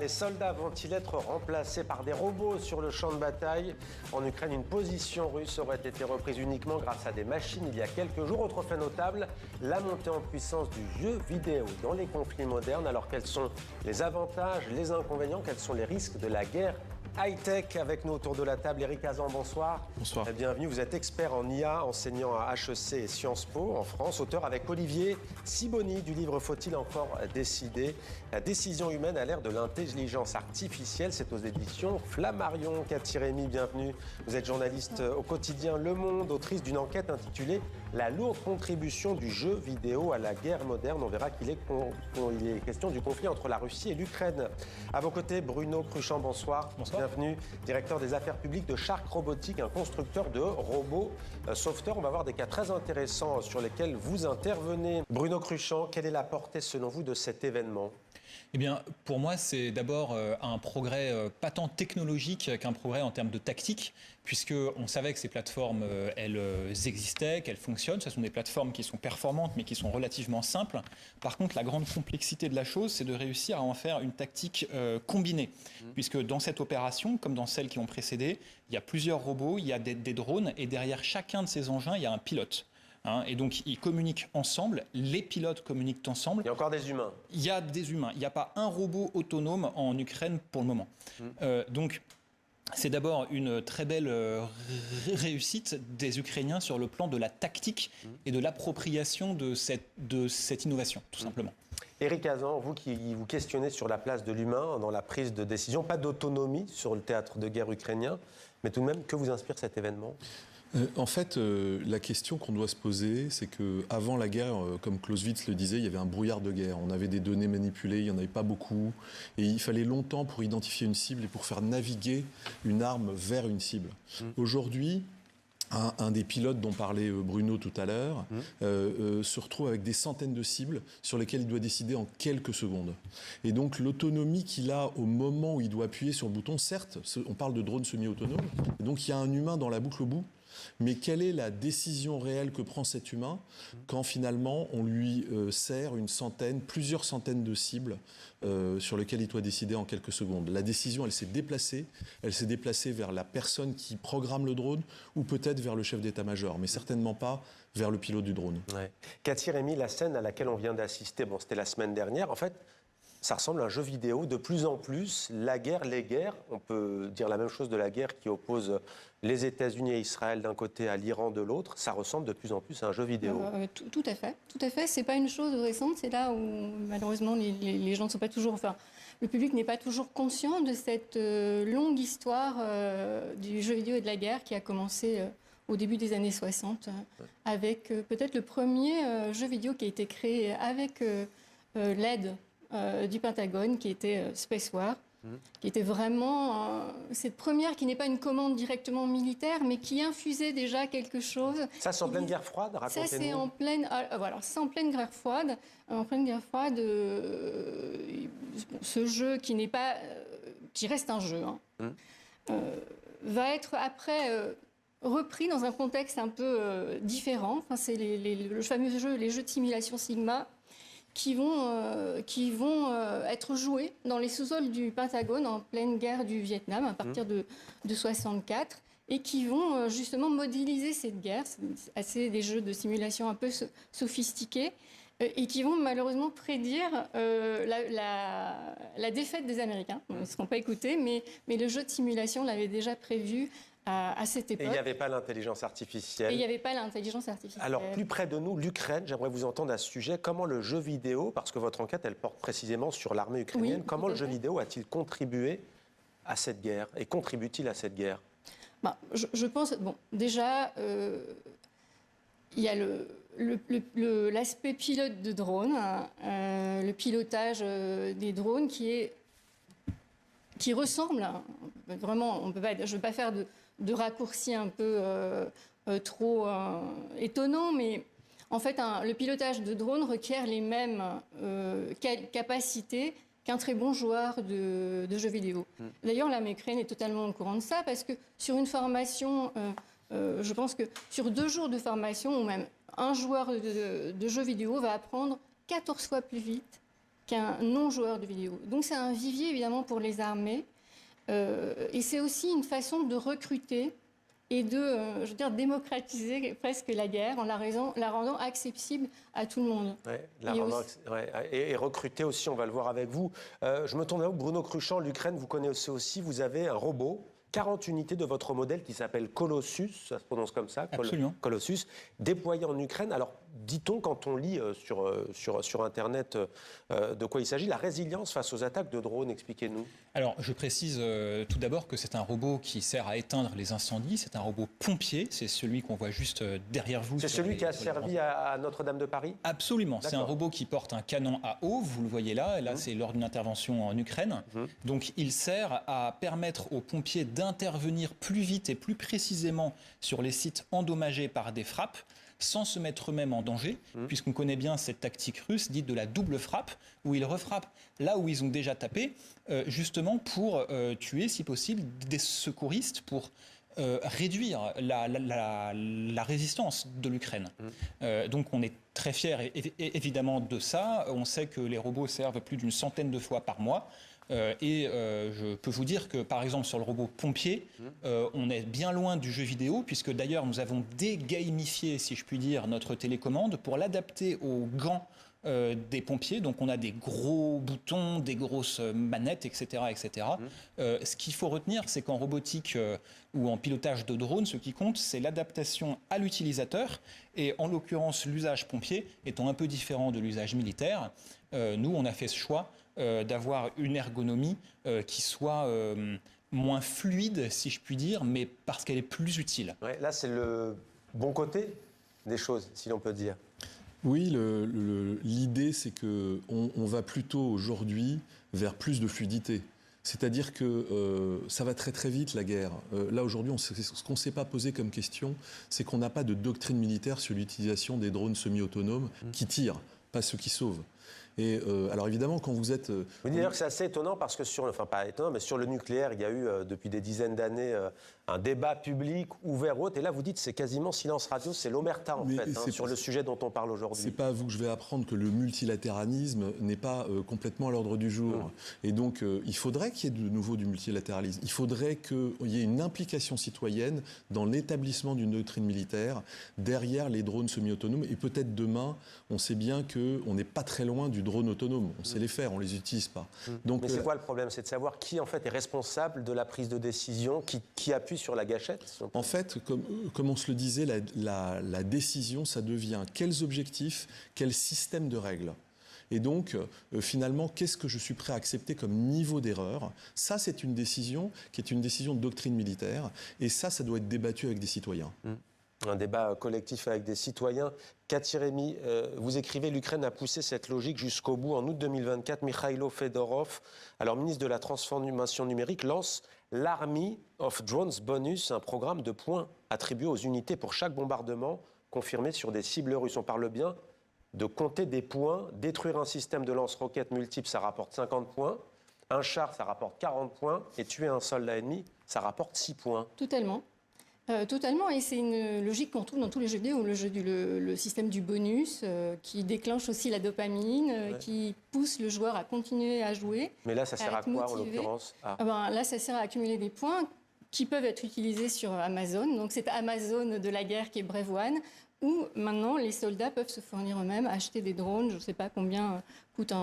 Les soldats vont-ils être remplacés par des robots sur le champ de bataille? En Ukraine, une position russe aurait été reprise uniquement grâce à des machines il y a quelques jours. Autre fait notable, la montée en puissance du jeu vidéo dans les conflits modernes. Alors quels sont les avantages, les inconvénients, quels sont les risques de la guerre high-tech? Avec nous autour de la table, Eric Hazan, bonsoir. Bonsoir. Bienvenue, vous êtes expert en IA, enseignant à HEC et Sciences Po en France, auteur avec Olivier Sibony du livre Faut-il encore décider? La décision humaine à l'ère de l'intelligence artificielle, c'est aux éditions Flammarion. Cathy Rémy, bienvenue. Vous êtes journaliste au quotidien Le Monde, autrice d'une enquête intitulée La lourde contribution du jeu vidéo à la guerre moderne. On verra qu'il est question du conflit entre la Russie et l'Ukraine. À vos côtés, Bruno Cruchant, bonsoir. Bonsoir. Bienvenue, directeur des affaires publiques de Shark Robotics, un constructeur de robots sauveteurs. On va voir des cas très intéressants sur lesquels vous intervenez. Bruno Cruchant, quelle est la portée selon vous de cet événement ? Eh bien, pour moi, c'est d'abord un progrès pas tant technologique qu'un progrès en termes de tactique, puisqu'on savait que ces plateformes, elles existaient, qu'elles fonctionnent. Ce sont des plateformes qui sont performantes, mais qui sont relativement simples. Par contre, la grande complexité de la chose, c'est de réussir à en faire une tactique combinée, puisque dans cette opération, comme dans celles qui ont précédé, il y a plusieurs robots, il y a des drones, et derrière chacun de ces engins, il y a un pilote. Et donc, ils communiquent ensemble, les pilotes communiquent ensemble. Il y a encore des humains. Il y a des humains. Il n'y a pas un robot autonome en Ukraine pour le moment. Donc, c'est d'abord une très belle réussite des Ukrainiens sur le plan de la tactique et de l'appropriation de cette innovation, tout simplement. Eric Hazan, vous qui vous questionnez sur la place de l'humain dans la prise de décision, pas d'autonomie sur le théâtre de guerre ukrainien, mais tout de même, que vous inspire cet événement ? En fait, la question qu'on doit se poser, c'est qu'avant la guerre, comme Clausewitz le disait, il y avait un brouillard de guerre. On avait des données manipulées, il n'y en avait pas beaucoup. Et il fallait longtemps pour identifier une cible et pour faire naviguer une arme vers une cible. Aujourd'hui, un des pilotes dont parlait Bruno tout à l'heure se retrouve avec des centaines de cibles sur lesquelles il doit décider en quelques secondes. Et donc l'autonomie qu'il a au moment où il doit appuyer sur le bouton, certes, on parle de drones semi-autonomes, donc il y a un humain dans la boucle au bout. Mais quelle est la décision réelle que prend cet humain quand finalement on lui sert plusieurs centaines de cibles sur lesquelles il doit décider en quelques secondes? La décision, elle s'est déplacée vers la personne qui programme le drone ou peut-être vers le chef d'état-major, mais certainement pas vers le pilote du drone. Ouais. Cathy Rémy, la scène à laquelle on vient d'assister, c'était la semaine dernière, en fait, ça ressemble à un jeu vidéo. De plus en plus, la guerre, les guerres, on peut dire la même chose de la guerre qui oppose les États-Unis et Israël d'un côté à l'Iran de l'autre, ça ressemble de plus en plus à un jeu vidéo. Tout à fait. Tout à fait. C'est pas une chose récente. C'est là où malheureusement les gens ne sont pas toujours. Enfin, le public n'est pas toujours conscient de cette longue histoire du jeu vidéo et de la guerre qui a commencé au début des années 60, avec peut-être le premier jeu vidéo qui a été créé avec l'aide du Pentagone, qui était Space War. Qui était vraiment cette première qui n'est pas une commande directement militaire, mais qui infusait déjà quelque chose. Ça, c'est en pleine guerre froide, racontez-nous. Ça, c'est en pleine... voilà, c'est en pleine guerre froide. En pleine guerre froide, ce jeu qui n'est pas... qui reste un jeu, va être après... repris dans un contexte un peu différent. Enfin, c'est le fameux jeu, les jeux de simulation Sigma, qui vont être joués dans les sous-sols du Pentagone en pleine guerre du Vietnam à partir de 64 et qui vont justement modéliser cette guerre. C'est des jeux de simulation un peu sophistiqués et qui vont malheureusement prédire la défaite des Américains. Ils ne seront pas écoutés, mais le jeu de simulation l'avait déjà prévu à cette époque. Et il n'y avait pas l'intelligence artificielle. Alors, plus près de nous, l'Ukraine, j'aimerais vous entendre à ce sujet. Comment le jeu vidéo, parce que votre enquête, elle porte précisément sur l'armée ukrainienne, comment le jeu vidéo a-t-il contribué à cette guerre? Et contribue-t-il à cette guerre? Je pense, déjà, il y a l'aspect pilote de drone, le pilotage des drones qui ressemble, vraiment, je ne veux pas faire de raccourcis un peu trop étonnants, mais en fait, le pilotage de drone requiert les mêmes capacités qu'un très bon joueur de jeux vidéo. D'ailleurs, l'armée ukrainienne est totalement au courant de ça, parce que sur une formation, je pense que sur 2 jours de formation, ou même un joueur de jeux vidéo va apprendre 14 fois plus vite qu'un non-joueur de vidéo. Donc c'est un vivier évidemment pour les armées et c'est aussi une façon de recruter et de, je veux dire, démocratiser presque la guerre en la rendant accessible à tout le monde. Et recruter aussi, on va le voir avec vous. Je me tourne à vous, Bruno Cruchant, l'Ukraine, vous connaissez aussi, vous avez un robot, 40 unités de votre modèle qui s'appelle Colossus, ça se prononce comme ça, Colossus, déployé en Ukraine. Alors, dit-on, quand on lit sur Internet de quoi il s'agit, la résilience face aux attaques de drones, expliquez-nous. Alors, je précise tout d'abord que c'est un robot qui sert à éteindre les incendies, c'est un robot pompier, c'est celui qu'on voit juste derrière vous. C'est celui qui a servi à Notre-Dame de Paris ? Absolument, c'est un robot qui porte un canon à eau, vous le voyez là, et là c'est lors d'une intervention en Ukraine. Donc il sert à permettre aux pompiers d'intervenir plus vite et plus précisément sur les sites endommagés par des frappes, sans se mettre eux-mêmes en danger, puisqu'on connaît bien cette tactique russe dite de la double frappe, où ils refrappent là où ils ont déjà tapé, justement pour tuer, si possible, des secouristes, pour réduire la résistance de l'Ukraine. Donc on est très fiers évidemment de ça. On sait que les robots servent plus d'une centaine de fois par mois. Je peux vous dire que, par exemple, sur le robot pompier, on est bien loin du jeu vidéo, puisque d'ailleurs, nous avons dégamifié, si je puis dire, notre télécommande pour l'adapter aux gants des pompiers. Donc, on a des gros boutons, des grosses manettes, etc. etc. Ce qu'il faut retenir, c'est qu'en robotique ou en pilotage de drone, ce qui compte, c'est l'adaptation à l'utilisateur. Et en l'occurrence, l'usage pompier étant un peu différent de l'usage militaire, nous, on a fait ce choix d'avoir une ergonomie qui soit moins fluide, si je puis dire, mais parce qu'elle est plus utile. Ouais, là, c'est le bon côté des choses, si l'on peut dire. Oui, l'idée, c'est qu'on va plutôt aujourd'hui vers plus de fluidité. C'est-à-dire que ça va très très vite, la guerre. Là, aujourd'hui, ce qu'on ne s'est pas posé comme question, c'est qu'on n'a pas de doctrine militaire sur l'utilisation des drones semi-autonomes qui tirent, pas ceux qui sauvent. Et alors évidemment, quand vous êtes... Vous dites d'ailleurs que c'est assez étonnant parce que pas étonnant, mais sur le nucléaire, il y a eu depuis des dizaines d'années un débat public ouvert ou autre. Et là, vous dites c'est quasiment silence radio, c'est l'omerta en fait, sur le sujet dont on parle aujourd'hui. C'est pas à vous que je vais apprendre que le multilatéralisme n'est pas complètement à l'ordre du jour. Et donc, il faudrait qu'il y ait de nouveau du multilatéralisme. Il faudrait qu'il y ait une implication citoyenne dans l'établissement d'une doctrine militaire derrière les drones semi-autonomes. Et peut-être demain, on sait bien qu'on n'est pas très loin du drone autonome. On sait les faire, on les utilise pas. Donc, mais c'est quoi le problème? C'est de savoir qui en fait est responsable de la prise de décision, qui appuie sur la gâchette, si on peut. En fait, comme on se le disait, la décision, ça devient quels objectifs, quel système de règles. Et donc, finalement, qu'est-ce que je suis prêt à accepter comme niveau d'erreur? Ça, c'est une décision qui est une décision de doctrine militaire. Et ça doit être débattu avec des citoyens. Un débat collectif avec des citoyens. Cathy Rémy, vous écrivez « L'Ukraine a poussé cette logique jusqu'au bout ». En août 2024, Mikhailo Fedorov, alors ministre de la Transformation numérique, lance l'Army of Drones Bonus, un programme de points attribués aux unités pour chaque bombardement confirmé sur des cibles russes. On parle bien de compter des points. Détruire un système de lance-roquettes multiple, ça rapporte 50 points. Un char, ça rapporte 40 points. Et tuer un soldat ennemi, ça rapporte 6 points. Totalement. Totalement, et c'est une logique qu'on trouve dans tous les jeux vidéo, le système du bonus qui déclenche aussi la dopamine, qui pousse le joueur à continuer à jouer. Mais là, ça sert à quoi en l'occurrence? Là, ça sert à accumuler des points qui peuvent être utilisés sur Amazon. Donc c'est Amazon de la guerre qui est Brave One, où maintenant les soldats peuvent se fournir eux-mêmes, acheter des drones. Je ne sais pas combien coûte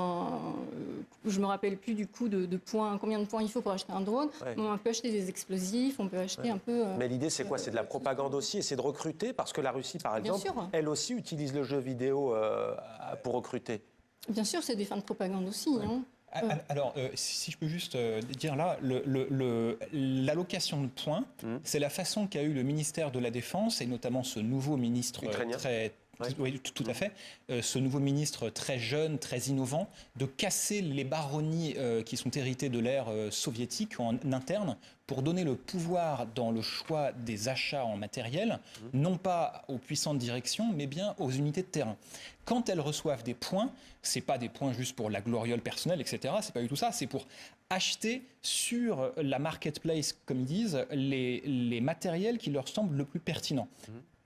je ne me rappelle plus du coût de points, combien de points il faut pour acheter un drone. On peut acheter des explosifs, on peut acheter un peu... Mais l'idée, c'est quoi? C'est de la propagande aussi, et c'est de recruter, parce que la Russie, par exemple, elle aussi utilise le jeu vidéo pour recruter. Bien sûr, c'est des fins de propagande aussi. Hein. Alors, si je peux juste dire là, l'allocation de points, c'est la façon qu'a eu le ministère de la Défense, et notamment ce nouveau ministre Oui, tout à fait. Ce nouveau ministre très jeune, très innovant, de casser les baronnies qui sont héritées de l'ère soviétique en interne pour donner le pouvoir dans le choix des achats en matériel, non pas aux puissantes directions, mais bien aux unités de terrain. Quand elles reçoivent des points, c'est pas des points juste pour la gloriole personnelle, etc. C'est pas du tout ça. C'est pour acheter sur la marketplace, comme ils disent, les matériels qui leur semblent le plus pertinents.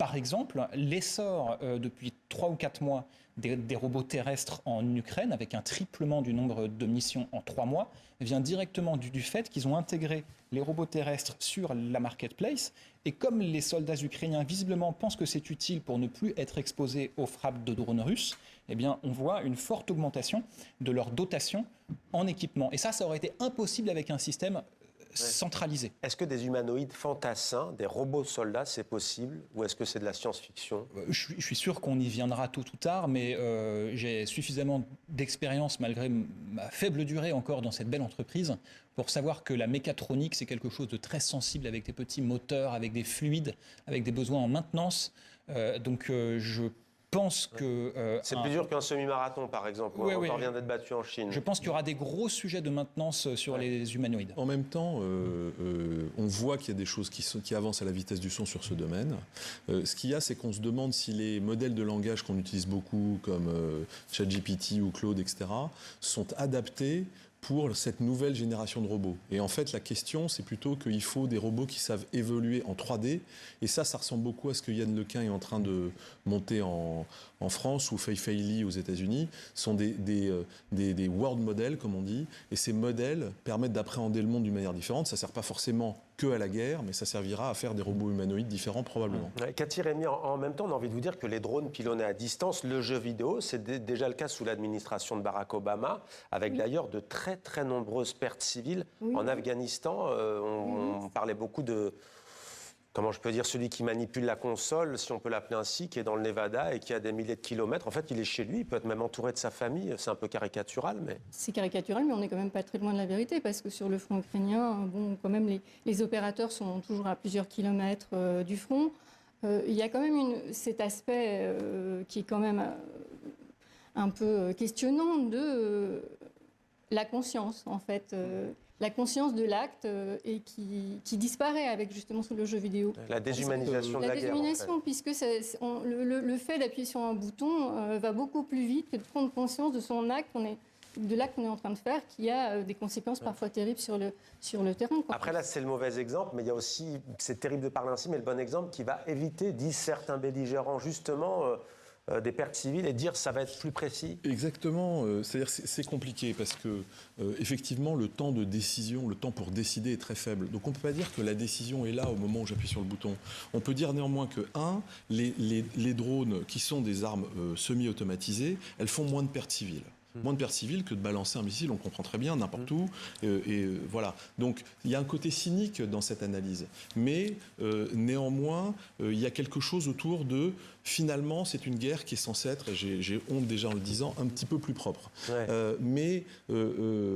Par exemple, l'essor depuis 3 ou 4 mois des robots terrestres en Ukraine, avec un triplement du nombre de missions en 3 mois, vient directement du fait qu'ils ont intégré les robots terrestres sur la marketplace. Et comme les soldats ukrainiens visiblement pensent que c'est utile pour ne plus être exposés aux frappes de drones russes, eh bien, on voit une forte augmentation de leur dotation en équipement. Et ça aurait été impossible avec un système centralisé. Est-ce que des humanoïdes fantassins, des robots soldats, c'est possible ou est-ce que c'est de la science-fiction ? Je suis sûr qu'on y viendra tôt ou tard, mais j'ai suffisamment d'expérience, malgré ma faible durée encore dans cette belle entreprise, pour savoir que la mécatronique, c'est quelque chose de très sensible avec des petits moteurs, avec des fluides, avec des besoins en maintenance. Donc je pense que... c'est plus dur qu'un semi-marathon, par exemple, où on vient d'être battu en Chine. Je pense qu'il y aura des gros sujets de maintenance sur les humanoïdes. En même temps, on voit qu'il y a des choses qui avancent à la vitesse du son sur ce domaine. Ce qu'il y a, c'est qu'on se demande si les modèles de langage qu'on utilise beaucoup, comme ChatGPT ou Claude, etc., sont adaptés pour cette nouvelle génération de robots. Et en fait, la question, c'est plutôt qu'il faut des robots qui savent évoluer en 3D. Et ça ressemble beaucoup à ce que Yann Lequin est en train de monter en France ou Fei Fei Li aux États-Unis. Ce sont des world models, comme on dit. Et ces modèles permettent d'appréhender le monde d'une manière différente. Ça ne sert pas forcément que à la guerre, mais ça servira à faire des robots humanoïdes différents, probablement. Cathy Rémy, en même temps, on a envie de vous dire que les drones pilonnés à distance, le jeu vidéo, c'est déjà le cas sous l'administration de Barack Obama, avec d'ailleurs de très très nombreuses pertes civiles. En Afghanistan, on parlait beaucoup de, comment je peux dire, celui qui manipule la console, si on peut l'appeler ainsi, qui est dans le Nevada et qui a des milliers de kilomètres. En fait, il est chez lui, il peut être même entouré de sa famille. C'est un peu caricatural, mais... C'est caricatural, mais on n'est quand même pas très loin de la vérité, parce que sur le front ukrainien, bon, quand même, les opérateurs sont toujours à plusieurs kilomètres du front. Il y a quand même cet aspect qui est quand même un peu questionnant de la conscience, en fait. La conscience de l'acte et qui disparaît avec justement le jeu vidéo. La déshumanisation de la guerre. La déshumanisation, puisque le fait d'appuyer sur un bouton va beaucoup plus vite que de prendre conscience de son acte, de l'acte qu'on est en train de faire, qui a des conséquences parfois terribles sur le terrain. Après là, c'est le mauvais exemple, mais il y a aussi, c'est terrible de parler ainsi, mais le bon exemple qui va éviter, disent certains belligérants, justement... des pertes civiles et dire ça va être plus précis. Exactement, c'est-à-dire c'est compliqué parce que effectivement le temps de décision, le temps pour décider est très faible. Donc on ne peut pas dire que la décision est là au moment où j'appuie sur le bouton. On peut dire néanmoins que les drones qui sont des armes semi-automatisées, elles font moins de pertes civiles. Moins de pertes civiles que de balancer un missile, on comprend très bien, n'importe où. Voilà. Donc, il y a un côté cynique dans cette analyse. Mais, néanmoins, il y a quelque chose autour de... Finalement, c'est une guerre qui est censée être, et j'ai honte déjà en le disant, un petit peu plus propre. Mais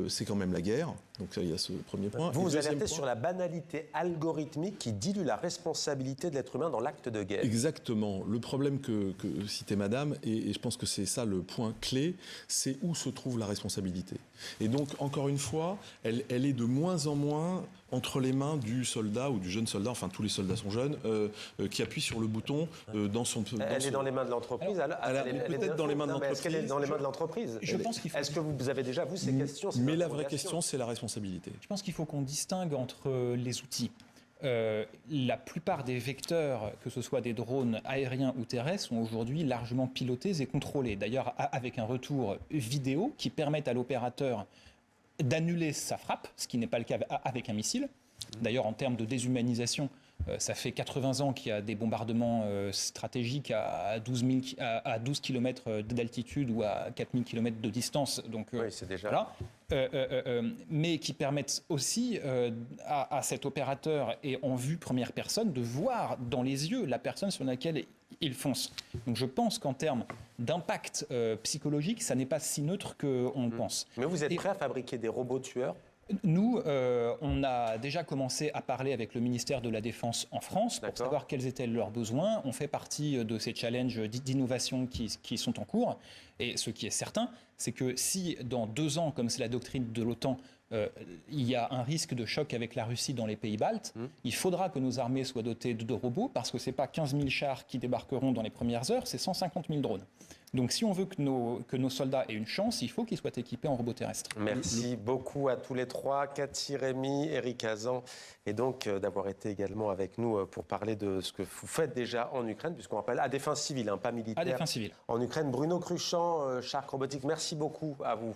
c'est quand même la guerre. Donc, il y a ce premier point. Vous alertez sur la banalité algorithmique qui dilue la responsabilité de l'être humain dans l'acte de guerre. Exactement. Le problème que citait Madame, et je pense que c'est ça le point clé, c'est où se trouve la responsabilité. Et donc, encore une fois, elle est de moins en moins entre les mains du soldat ou du jeune soldat, enfin tous les soldats sont jeunes, qui appuie sur le bouton dans son... Elle est dans les mains de l'entreprise. Elle est peut-être dans les mains de l'entreprise. Est-ce qu'elle est dans les mains de l'entreprise? Est-ce que vous avez déjà, vous, ces questions? Mais la vraie question, c'est la responsabilité. Je pense qu'il faut qu'on distingue entre les outils. La plupart des vecteurs, que ce soit des drones aériens ou terrestres, sont aujourd'hui largement pilotés et contrôlés. D'ailleurs, avec un retour vidéo qui permet à l'opérateur d'annuler sa frappe, ce qui n'est pas le cas avec un missile. D'ailleurs, en termes de déshumanisation, ça fait 80 ans qu'il y a des bombardements stratégiques à 12 km d'altitude ou à 4 000 km de distance. Donc, oui, c'est déjà... Voilà. Mais qui permettent aussi à cet opérateur et en vue première personne de voir dans les yeux la personne sur laquelle il fonce. Donc je pense qu'en termes d'impact psychologique, ça n'est pas si neutre qu'on le pense. Mais vous êtes prêt à fabriquer des robots tueurs ? Nous, on a déjà commencé à parler avec le ministère de la Défense en France pour savoir quels étaient leurs besoins. On fait partie de ces challenges d'innovation qui sont en cours. Et ce qui est certain, c'est que si dans 2 ans, comme c'est la doctrine de l'OTAN, il y a un risque de choc avec la Russie dans les pays baltes, il faudra que nos armées soient dotées de robots, parce que ce n'est pas 15 000 chars qui débarqueront dans les premières heures, c'est 150 000 drones. Donc si on veut que nos soldats aient une chance, il faut qu'ils soient équipés en robots terrestres. Merci beaucoup à tous les trois, Cathy, Rémi, Éric Hazan, et donc d'avoir été également avec nous pour parler de ce que vous faites déjà en Ukraine, puisqu'on rappelle à des fins civiles, pas militaires. À des fins civiles. En Ukraine, Bruno Cruchant, Shark Robotics, merci beaucoup à vous.